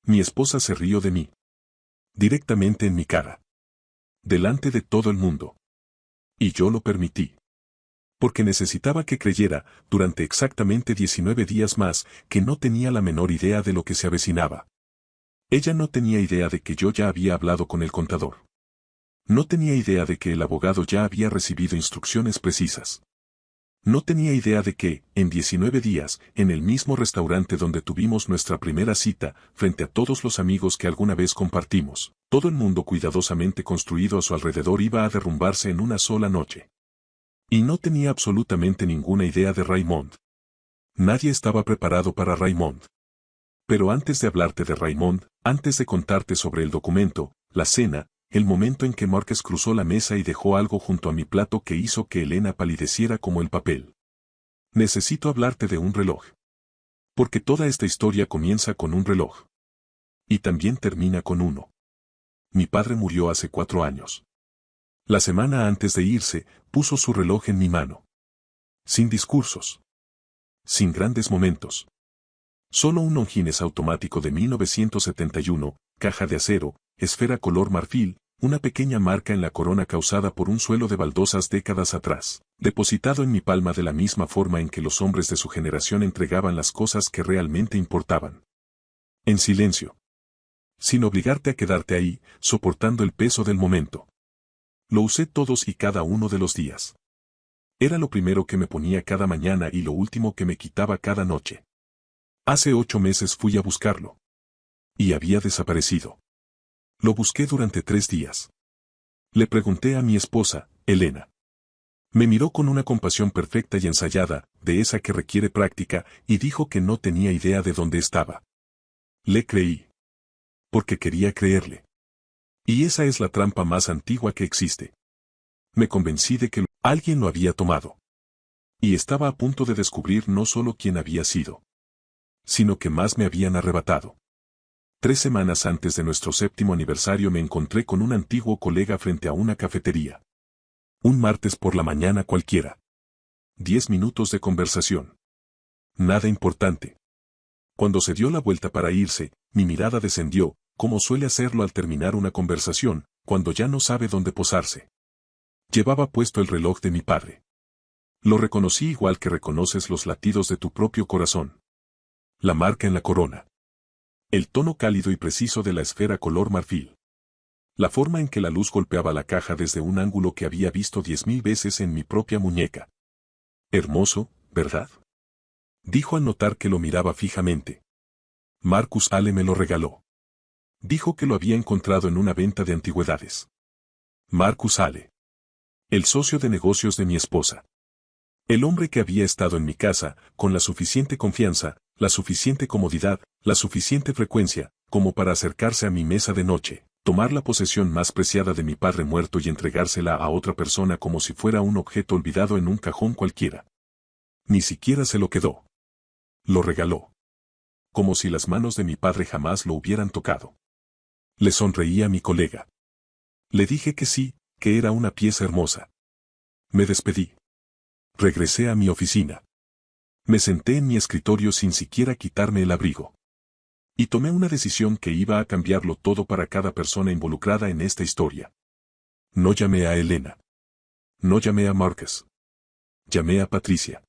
Mi esposa se rió de mí. Directamente en mi cara. Delante de todo el mundo. Y yo lo permití. Porque necesitaba que creyera, durante exactamente 19 días más, que no tenía la menor idea de lo que se avecinaba. Ella no tenía idea de que yo ya había hablado con el contador. No tenía idea de que el abogado ya había recibido instrucciones precisas. No tenía idea de que, en 19 días, en el mismo restaurante donde tuvimos nuestra primera cita, frente a todos los amigos que alguna vez compartimos, todo el mundo cuidadosamente construido a su alrededor iba a derrumbarse en una sola noche. Y no tenía absolutamente ninguna idea de Raymond. Nadie estaba preparado para Raymond. Pero antes de hablarte de Raymond, antes de contarte sobre el documento, la cena, el momento en que Marcus cruzó la mesa y dejó algo junto a mi plato que hizo que Elena palideciera como el papel. Necesito hablarte de un reloj. Porque toda esta historia comienza con un reloj. Y también termina con uno. Mi padre murió hace 4 años. La semana antes de irse, puso su reloj en mi mano. Sin discursos. Sin grandes momentos. Solo un Longines automático de 1971, caja de acero, esfera color marfil, una pequeña marca en la corona causada por un suelo de baldosas décadas atrás, depositado en mi palma de la misma forma en que los hombres de su generación entregaban las cosas que realmente importaban. En silencio. Sin obligarte a quedarte ahí, soportando el peso del momento. Lo usé todos y cada uno de los días. Era lo primero que me ponía cada mañana y lo último que me quitaba cada noche. Hace 8 meses fui a buscarlo. Y había desaparecido. Lo busqué durante 3 días. Le pregunté a mi esposa, Elena. Me miró con una compasión perfecta y ensayada, de esa que requiere práctica, y dijo que no tenía idea de dónde estaba. Le creí. Porque quería creerle. Y esa es la trampa más antigua que existe. Me convencí de que alguien lo había tomado. Y estaba a punto de descubrir no solo quién había sido, sino que más me habían arrebatado. 3 semanas antes de nuestro 7º aniversario me encontré con un antiguo colega frente a una cafetería. Un martes por la mañana cualquiera. 10 minutos de conversación. Nada importante. Cuando se dio la vuelta para irse, mi mirada descendió, como suele hacerlo al terminar una conversación, cuando ya no sabe dónde posarse. Llevaba puesto el reloj de mi padre. Lo reconocí igual que reconoces los latidos de tu propio corazón. La marca en la corona. El tono cálido y preciso de la esfera color marfil. La forma en que la luz golpeaba la caja desde un ángulo que había visto 10.000 veces en mi propia muñeca. Hermoso, ¿verdad? Dijo al notar que lo miraba fijamente. Marcus Ale me lo regaló. Dijo que lo había encontrado en una venta de antigüedades. Marcus Ale. El socio de negocios de mi esposa. El hombre que había estado en mi casa, con la suficiente confianza, la suficiente comodidad, la suficiente frecuencia, como para acercarse a mi mesa de noche, tomar la posesión más preciada de mi padre muerto y entregársela a otra persona como si fuera un objeto olvidado en un cajón cualquiera. Ni siquiera se lo quedó. Lo regaló. Como si las manos de mi padre jamás lo hubieran tocado. Le sonreí a mi colega. Le dije que sí, que era una pieza hermosa. Me despedí. Regresé a mi oficina. Me senté en mi escritorio sin siquiera quitarme el abrigo. Y tomé una decisión que iba a cambiarlo todo para cada persona involucrada en esta historia. No llamé a Elena. No llamé a Marcus. Llamé a Patricia.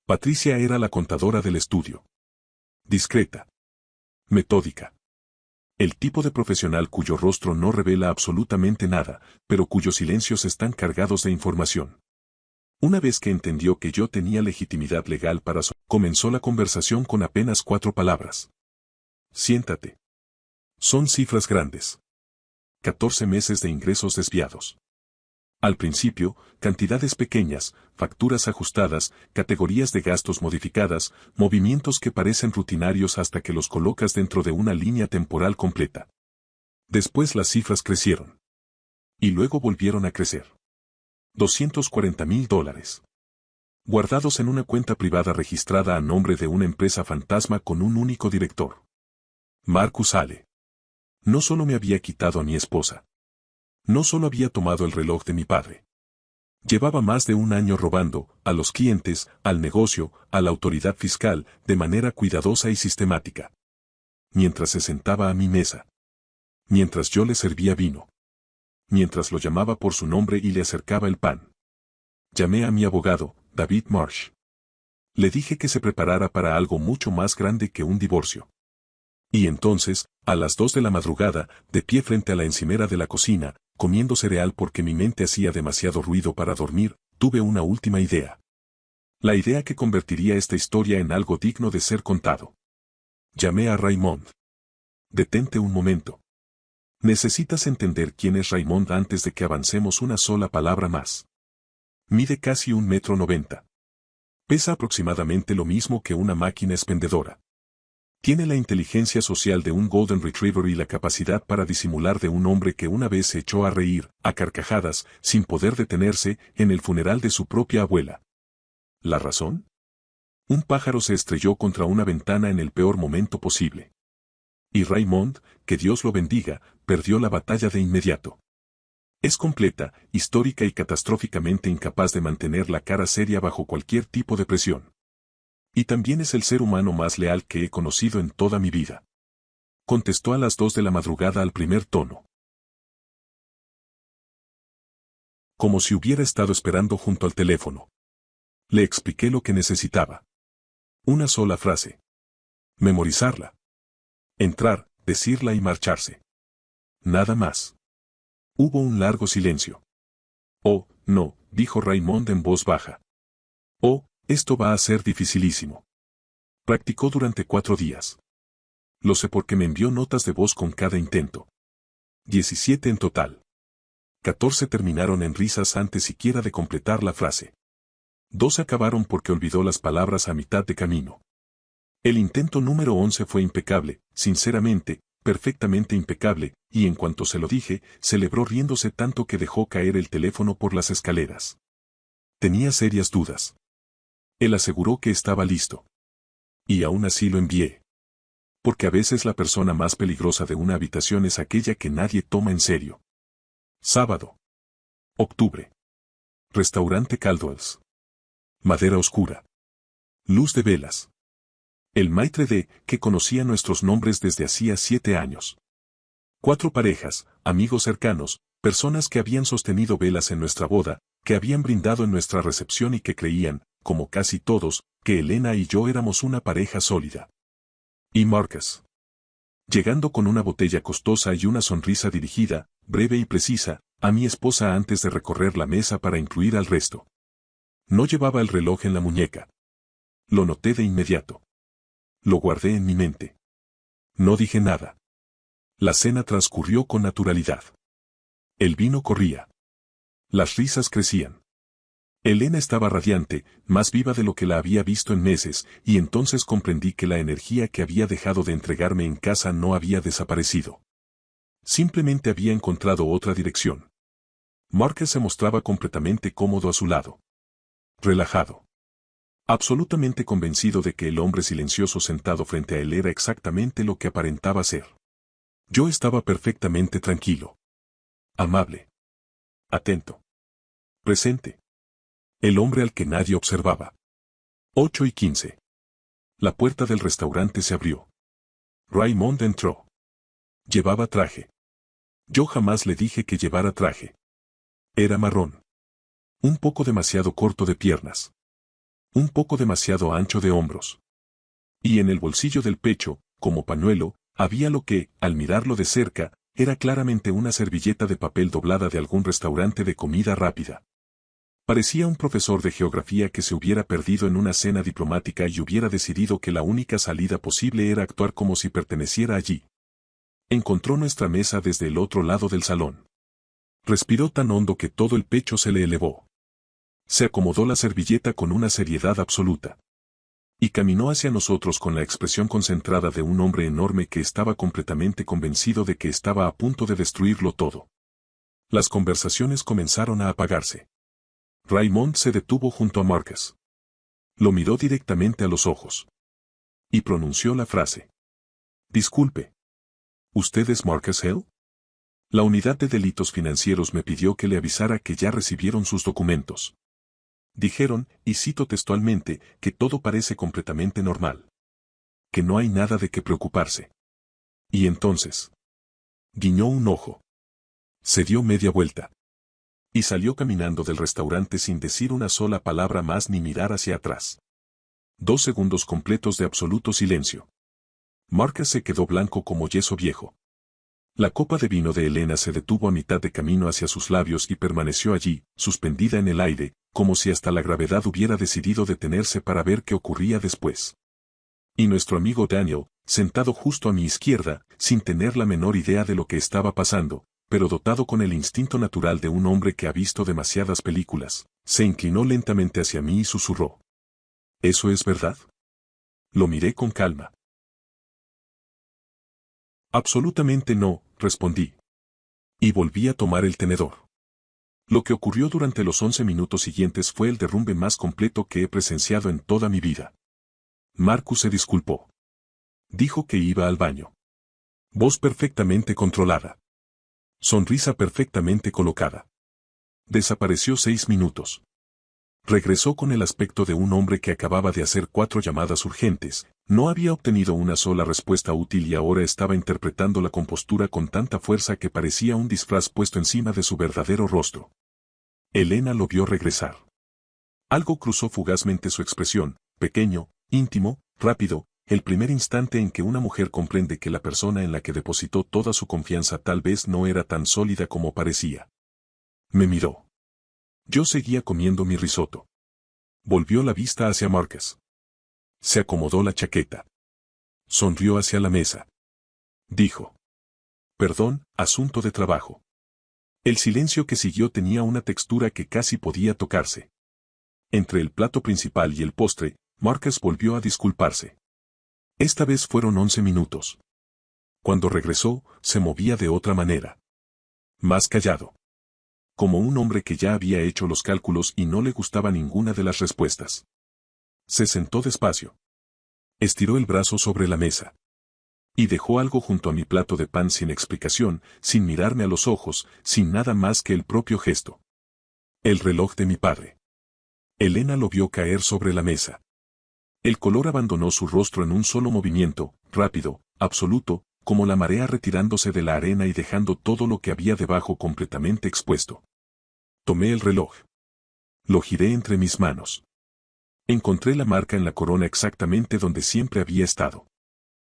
Patricia era la contadora del estudio. Discreta. Metódica. El tipo de profesional cuyo rostro no revela absolutamente nada, pero cuyos silencios están cargados de información. Una vez que entendió que yo tenía legitimidad legal para comenzó la conversación con apenas 4 palabras. Siéntate. Son cifras grandes. 14 meses de ingresos desviados. Al principio, cantidades pequeñas, facturas ajustadas, categorías de gastos modificadas, movimientos que parecen rutinarios hasta que los colocas dentro de una línea temporal completa. Después las cifras crecieron. Y luego volvieron a crecer. $240,000. Guardados en una cuenta privada registrada a nombre de una empresa fantasma con un único director. Marcus Ale. No solo me había quitado a mi esposa. No solo había tomado el reloj de mi padre. Llevaba más de 1 año robando, a los clientes, al negocio, a la autoridad fiscal, de manera cuidadosa y sistemática. mientras se sentaba a mi mesa. Mientras yo le servía vino. Mientras lo llamaba por su nombre y le acercaba el pan. Llamé a mi abogado, David Marsh. Le dije que se preparara para algo mucho más grande que un divorcio. Y entonces, a las 2 de la madrugada, de pie frente a la encimera de la cocina, comiendo cereal porque mi mente hacía demasiado ruido para dormir, tuve una última idea. La idea que convertiría esta historia en algo digno de ser contado. Llamé a Raymond. Detente un momento. Necesitas entender quién es Raymond antes de que avancemos una sola palabra más. Mide casi 1,90 m. Pesa aproximadamente lo mismo que una máquina expendedora. Tiene la inteligencia social de un Golden Retriever y la capacidad para disimular de un hombre que una vez se echó a reír, a carcajadas, sin poder detenerse, en el funeral de su propia abuela. ¿La razón? Un pájaro se estrelló contra una ventana en el peor momento posible. Y Raymond, que Dios lo bendiga, perdió la batalla de inmediato. Es completa, histórica y catastróficamente incapaz de mantener la cara seria bajo cualquier tipo de presión. Y también es el ser humano más leal que he conocido en toda mi vida. Contestó a las 2 de la madrugada al primer tono. Como si hubiera estado esperando junto al teléfono. Le expliqué lo que necesitaba. Una sola frase. Memorizarla. Entrar, decirla y marcharse. Nada más. Hubo un largo silencio. Oh, no, dijo Raymond en voz baja. Oh, esto va a ser dificilísimo. Practicó durante 4 días. Lo sé porque me envió notas de voz con cada intento. 17 en total. 14 terminaron en risas antes siquiera de completar la frase. 2 acabaron porque olvidó las palabras a mitad de camino. El intento número 11 fue impecable, sinceramente, perfectamente impecable, y en cuanto se lo dije, celebró riéndose tanto que dejó caer el teléfono por las escaleras. Tenía serias dudas. Él aseguró que estaba listo. Y aún así lo envié. Porque a veces la persona más peligrosa de una habitación es aquella que nadie toma en serio. Sábado. Octubre. Restaurante Caldwell's. Madera oscura. Luz de velas. El maitre de, que conocía nuestros nombres desde hacía 7 años. 4 parejas, amigos cercanos, personas que habían sostenido velas en nuestra boda, que habían brindado en nuestra recepción y que creían, como casi todos, que Elena y yo éramos una pareja sólida. Y Marcus. Llegando con una botella costosa y una sonrisa dirigida, breve y precisa, a mi esposa antes de recorrer la mesa para incluir al resto. No llevaba el reloj en la muñeca. Lo noté de inmediato. Lo guardé en mi mente. No dije nada. La cena transcurrió con naturalidad. El vino corría. Las risas crecían. Elena estaba radiante, más viva de lo que la había visto en meses, y entonces comprendí que la energía que había dejado de entregarme en casa no había desaparecido. Simplemente había encontrado otra dirección. Marcus se mostraba completamente cómodo a su lado. Relajado. Absolutamente convencido de que el hombre silencioso sentado frente a él era exactamente lo que aparentaba ser. Yo estaba perfectamente tranquilo. Amable. Atento. Presente. El hombre al que nadie observaba. 8:15. La puerta del restaurante se abrió. Raymond entró. Llevaba traje. Yo jamás le dije que llevara traje. Era marrón. Un poco demasiado corto de piernas. Un poco demasiado ancho de hombros. Y en el bolsillo del pecho, como pañuelo, había lo que, al mirarlo de cerca, era claramente una servilleta de papel doblada de algún restaurante de comida rápida. Parecía un profesor de geografía que se hubiera perdido en una cena diplomática y hubiera decidido que la única salida posible era actuar como si perteneciera allí. Encontró nuestra mesa desde el otro lado del salón. Respiró tan hondo que todo el pecho se le elevó. Se acomodó la servilleta con una seriedad absoluta. Y caminó hacia nosotros con la expresión concentrada de un hombre enorme que estaba completamente convencido de que estaba a punto de destruirlo todo. Las conversaciones comenzaron a apagarse. Raymond se detuvo junto a Marcus. Lo miró directamente a los ojos. Y pronunció la frase. Disculpe. ¿Usted es Marcus Hale? La unidad de delitos financieros me pidió que le avisara que ya recibieron sus documentos. Dijeron, y cito textualmente, que todo parece completamente normal. Que no hay nada de qué preocuparse. Y entonces guiñó un ojo. Se dio media vuelta. Y salió caminando del restaurante sin decir una sola palabra más ni mirar hacia atrás. 2 segundos completos de absoluto silencio. Marcus se quedó blanco como yeso viejo. La copa de vino de Elena se detuvo a mitad de camino hacia sus labios y permaneció allí, suspendida en el aire, como si hasta la gravedad hubiera decidido detenerse para ver qué ocurría después. Y nuestro amigo Daniel, sentado justo a mi izquierda, sin tener la menor idea de lo que estaba pasando, pero dotado con el instinto natural de un hombre que ha visto demasiadas películas, se inclinó lentamente hacia mí y susurró. ¿Eso es verdad? Lo miré con calma. Absolutamente no, respondí. Y volví a tomar el tenedor. Lo que ocurrió durante los 11 minutos siguientes fue el derrumbe más completo que he presenciado en toda mi vida. Marcus se disculpó. Dijo que iba al baño. Voz perfectamente controlada. Sonrisa perfectamente colocada. Desapareció 6 minutos. Regresó con el aspecto de un hombre que acababa de hacer 4 llamadas urgentes, no había obtenido una sola respuesta útil y ahora estaba interpretando la compostura con tanta fuerza que parecía un disfraz puesto encima de su verdadero rostro. Elena lo vio regresar. Algo cruzó fugazmente su expresión, pequeño, íntimo, rápido, el primer instante en que una mujer comprende que la persona en la que depositó toda su confianza tal vez no era tan sólida como parecía. Me miró. Yo seguía comiendo mi risotto. Volvió la vista hacia Marcus. Se acomodó la chaqueta. Sonrió hacia la mesa. Dijo. Perdón, asunto de trabajo. El silencio que siguió tenía una textura que casi podía tocarse. Entre el plato principal y el postre, Marcus volvió a disculparse. Esta vez fueron 11 minutos. Cuando regresó, se movía de otra manera. Más callado. Como un hombre que ya había hecho los cálculos y no le gustaba ninguna de las respuestas. Se sentó despacio. Estiró el brazo sobre la mesa. Y dejó algo junto a mi plato de pan sin explicación, sin mirarme a los ojos, sin nada más que el propio gesto. El reloj de mi padre. Elena lo vio caer sobre la mesa. El color abandonó su rostro en un solo movimiento, rápido, absoluto, como la marea retirándose de la arena y dejando todo lo que había debajo completamente expuesto. Tomé el reloj. Lo giré entre mis manos. Encontré la marca en la corona exactamente donde siempre había estado.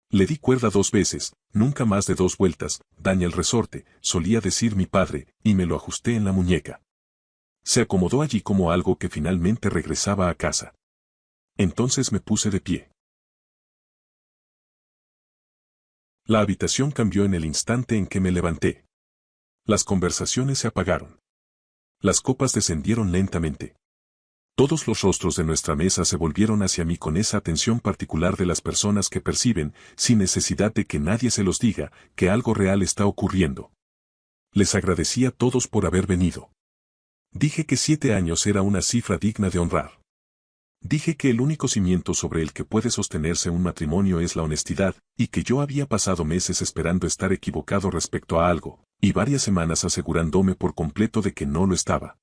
Le di cuerda 2 veces, nunca más de 2 vueltas, daña el resorte, solía decir mi padre, y me lo ajusté en la muñeca. Se acomodó allí como algo que finalmente regresaba a casa. Entonces me puse de pie. La habitación cambió en el instante en que me levanté. Las conversaciones se apagaron. Las copas descendieron lentamente. Todos los rostros de nuestra mesa se volvieron hacia mí con esa atención particular de las personas que perciben, sin necesidad de que nadie se los diga, que algo real está ocurriendo. Les agradecí a todos por haber venido. Dije que 7 años era una cifra digna de honrar. Dije que el único cimiento sobre el que puede sostenerse un matrimonio es la honestidad, y que yo había pasado meses esperando estar equivocado respecto a algo, y varias semanas asegurándome por completo de que no lo estaba.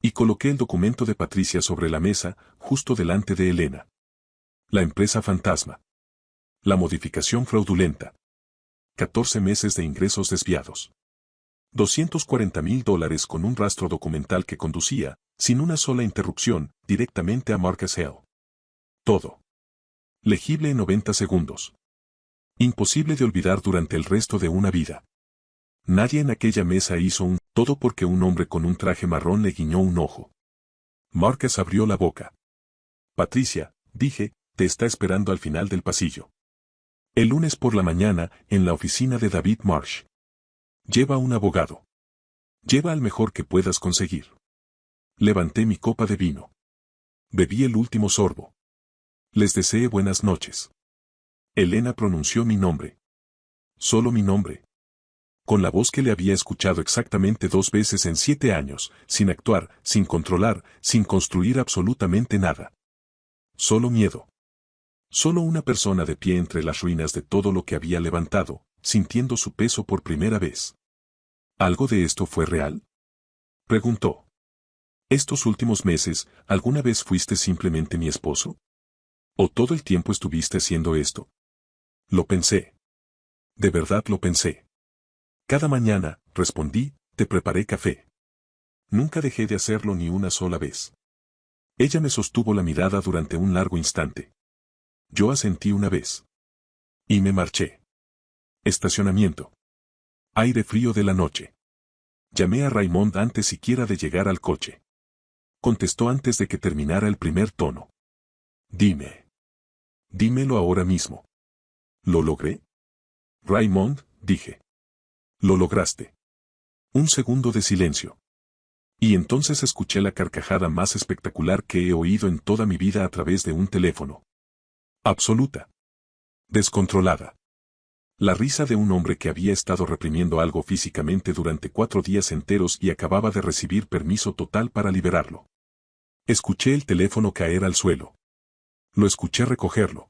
Y coloqué el documento de Patricia sobre la mesa, justo delante de Elena. La empresa fantasma. La modificación fraudulenta. 14 meses de ingresos desviados. $240,000 con un rastro documental que conducía, sin una sola interrupción, directamente a Marcus Hill. Todo. Legible en 90 segundos. Imposible de olvidar durante el resto de una vida. Nadie en aquella mesa hizo un todo porque un hombre con un traje marrón le guiñó un ojo. Marcus abrió la boca. Patricia, dije, te está esperando al final del pasillo. El lunes por la mañana, en la oficina de David Marsh. Lleva un abogado. Lleva al mejor que puedas conseguir. Levanté mi copa de vino. Bebí el último sorbo. Les deseé buenas noches. Elena pronunció mi nombre. Solo mi nombre. Con la voz que le había escuchado exactamente 2 veces en 7 años, sin actuar, sin controlar, sin construir absolutamente nada. Solo miedo. Solo una persona de pie entre las ruinas de todo lo que había levantado, sintiendo su peso por primera vez. ¿Algo de esto fue real? Preguntó. ¿Estos últimos meses, alguna vez fuiste simplemente mi esposo? ¿O todo el tiempo estuviste haciendo esto? Lo pensé. De verdad lo pensé. Cada mañana, respondí, te preparé café. Nunca dejé de hacerlo ni una sola vez. Ella me sostuvo la mirada durante un largo instante. Yo asentí una vez. Y me marché. Estacionamiento. Aire frío de la noche. Llamé a Raymond antes siquiera de llegar al coche. Contestó antes de que terminara el primer tono. Dime. Dímelo ahora mismo. ¿Lo logré? Raymond, dije. Lo lograste. Un segundo de silencio. Y entonces escuché la carcajada más espectacular que he oído en toda mi vida a través de un teléfono. Absoluta. Descontrolada. La risa de un hombre que había estado reprimiendo algo físicamente durante 4 días enteros y acababa de recibir permiso total para liberarlo. Escuché el teléfono caer al suelo. Lo escuché recogerlo.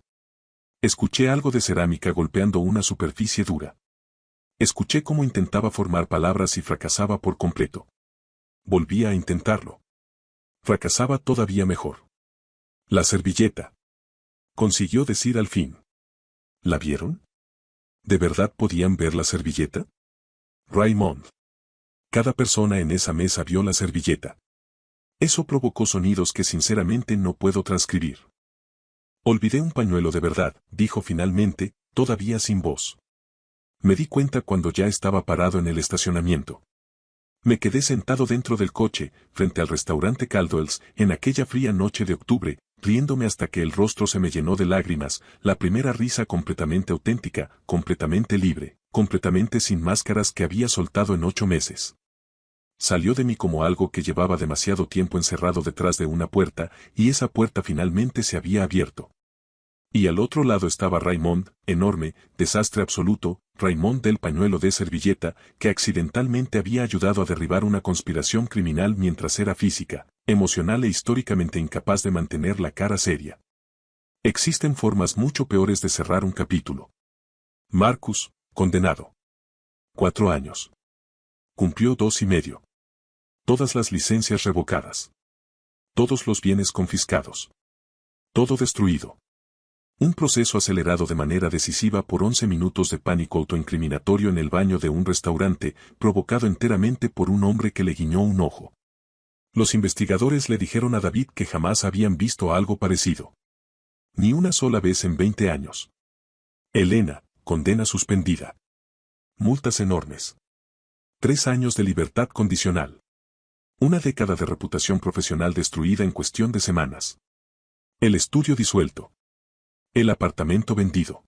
Escuché algo de cerámica golpeando una superficie dura. Escuché cómo intentaba formar palabras y fracasaba por completo. Volvía a intentarlo. Fracasaba todavía mejor. La servilleta. Consiguió decir al fin. ¿La vieron? ¿De verdad podían ver la servilleta? Raymond. Cada persona en esa mesa vio la servilleta. Eso provocó sonidos que sinceramente no puedo transcribir. Olvidé un pañuelo de verdad, dijo finalmente, todavía sin voz. Me di cuenta cuando ya estaba parado en el estacionamiento. Me quedé sentado dentro del coche, frente al restaurante Caldwell's, en aquella fría noche de octubre, riéndome hasta que el rostro se me llenó de lágrimas, la primera risa completamente auténtica, completamente libre, completamente sin máscaras que había soltado en 8 meses. Salió de mí como algo que llevaba demasiado tiempo encerrado detrás de una puerta, y esa puerta finalmente se había abierto. Y al otro lado estaba Raymond, enorme, desastre absoluto, Raymond del pañuelo de servilleta, que accidentalmente había ayudado a derribar una conspiración criminal mientras era física, emocional e históricamente incapaz de mantener la cara seria. Existen formas mucho peores de cerrar un capítulo. Marcus, condenado. 4 años. Cumplió 2 y medio. Todas las licencias revocadas. Todos los bienes confiscados. Todo destruido. Un proceso acelerado de manera decisiva por 11 minutos de pánico autoincriminatorio en el baño de un restaurante, provocado enteramente por un hombre que le guiñó un ojo. Los investigadores le dijeron a David que jamás habían visto algo parecido. Ni una sola vez en 20 años. Elena, condena suspendida. Multas enormes. 3 años de libertad condicional. Una década de reputación profesional destruida en cuestión de semanas. El estudio disuelto. El apartamento vendido.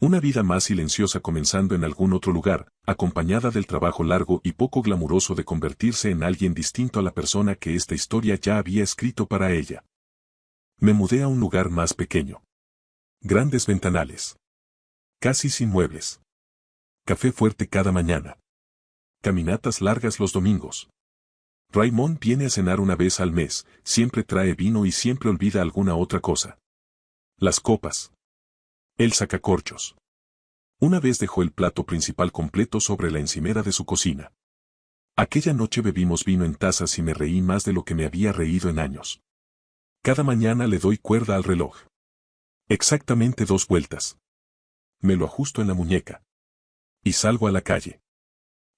Una vida más silenciosa comenzando en algún otro lugar, acompañada del trabajo largo y poco glamuroso de convertirse en alguien distinto a la persona que esta historia ya había escrito para ella. Me mudé a un lugar más pequeño. Grandes ventanales. Casi sin muebles. Café fuerte cada mañana. Caminatas largas los domingos. Raymond viene a cenar una vez al mes, siempre trae vino y siempre olvida alguna otra cosa. Las copas. El sacacorchos. Una vez dejó el plato principal completo sobre la encimera de su cocina. Aquella noche bebimos vino en tazas y me reí más de lo que me había reído en años. Cada mañana le doy cuerda al reloj. Exactamente 2 vueltas. Me lo ajusto en la muñeca. Y salgo a la calle.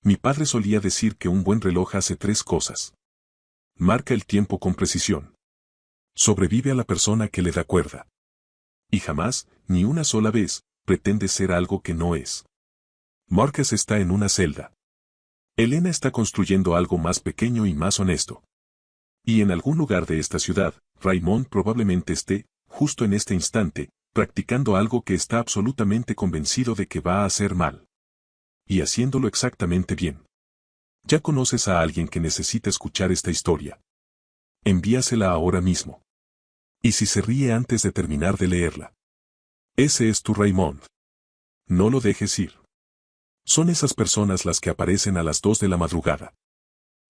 Mi padre solía decir que un buen reloj hace 3 cosas. Marca el tiempo con precisión. Sobrevive a la persona que le da cuerda. Y jamás, ni una sola vez, pretende ser algo que no es. Marcus está en una celda. Elena está construyendo algo más pequeño y más honesto. Y en algún lugar de esta ciudad, Raymond probablemente esté, justo en este instante, practicando algo que está absolutamente convencido de que va a hacer mal. Y haciéndolo exactamente bien. Ya conoces a alguien que necesita escuchar esta historia. Envíasela ahora mismo. Y si se ríe antes de terminar de leerla. Ese es tu Raymond. No lo dejes ir. Son esas personas las que aparecen a las 2 de la madrugada.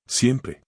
Siempre.